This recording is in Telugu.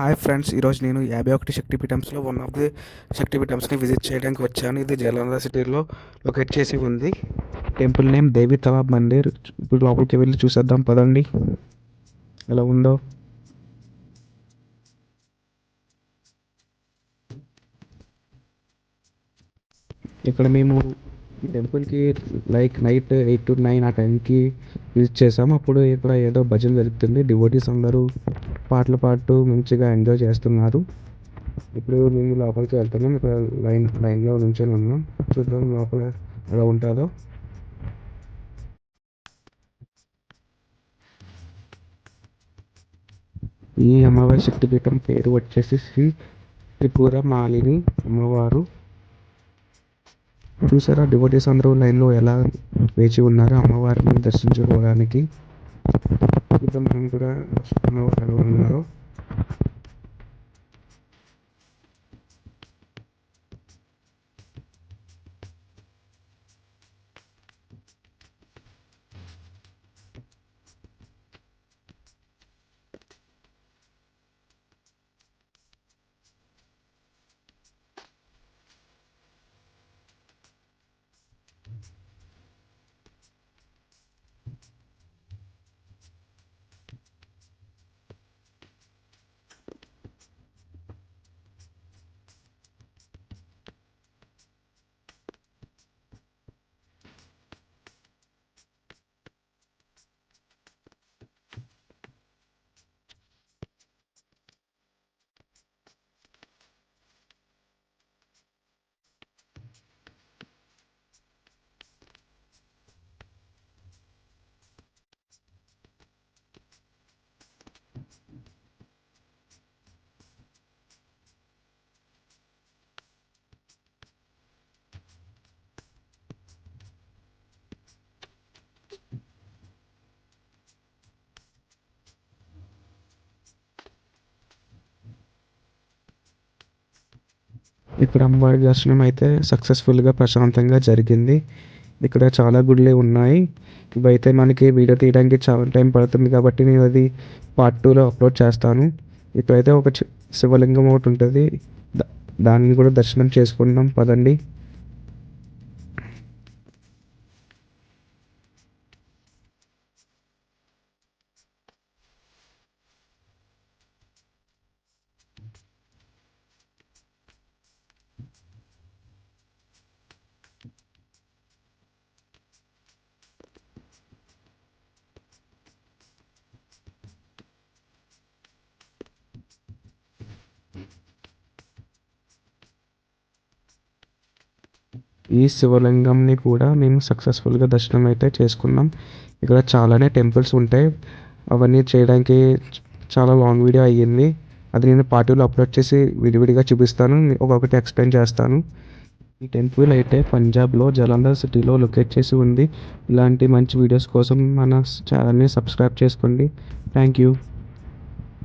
హాయ్ ఫ్రెండ్స్, ఈరోజు నేను 51 శక్తిపీఠంస్లో వన్ ఆఫ్ ది శక్తిపీఠంస్ని విజిట్ చేయడానికి వచ్చాను. ఇది జలంధర్ సిటీలో లొకేట్ చేసి ఉంది. టెంపుల్ నేమ్ దేవి తవాబ్ మందిర్. ఇప్పుడు లోపలికి వెళ్ళి చూసేద్దాం పదండి ఎలా ఉందో. ఇక్కడ మేము ఈ టెంపుల్కి నైట్ 8 to 9 ఆ టైంకి విజిట్ చేసాము. అప్పుడు ఇక్కడ ఏదో భజన జరుగుతుంది. డివోటీస్ అందరూ పాటలు పాడుతూ మంచిగా ఎంజాయ్ చేస్తున్నారు. ఇప్పుడు మేము లోపలికి వెళ్తున్నాం. ఇక్కడ లైన్లో నుంచొని ఉన్నాం. చూద్దాం లోపల ఎలా ఉంటుందో. ఈ అమ్మవారి శక్తిపీఠం పేరు వచ్చేసి శ్రీ త్రిపుర మాలిని అమ్మవారు. చూసారా డివోటీస్ అందరూ లైన్లో ఎలా వేచి ఉన్నారు అమ్మవారిని దర్శించుకోవడానికి. చూద్దాం మనం కూడా అమ్మవారు ఎలా ఉన్నారో. ఇక్కడ అమ్మవారి దర్శనం అయితే సక్సెస్ఫుల్గా ప్రశాంతంగా జరిగింది. ఇక్కడ చాలా గుడులే ఉన్నాయి. ఇవైతే మనకి వీడియో తీయడానికి చాలా టైం పడుతుంది కాబట్టి నేను అది పార్ట్ 2లో అప్లోడ్ చేస్తాను. ఇప్పుడైతే ఒక శివలింగం ఒకటి ఉంటుంది. దాన్ని కూడా దర్శనం చేసుకుందాం పదండి. ఈ శివలింగంని కూడా మేము సక్సెస్ఫుల్గా దర్శనం అయితే చేసుకున్నాం. ఇక్కడ చాలానే టెంపుల్స్ ఉంటాయి. అవన్నీ చేయడానికి చాలా లాంగ్ వీడియో అయ్యింది. అది నేను పార్ట్ 2లో అప్లోడ్ చేసి విడివిడిగా చూపిస్తాను, ఒక్కొక్కటి ఎక్స్ప్లెయిన్ చేస్తాను. ఈ టెంపుల్ అయితే పంజాబ్లో జలంధర్ సిటీలో లొకేట్ చేసి ఉంది. ఇలాంటి మంచి వీడియోస్ కోసం మన ఛానల్ని సబ్స్క్రైబ్ చేసుకోండి. Thank you.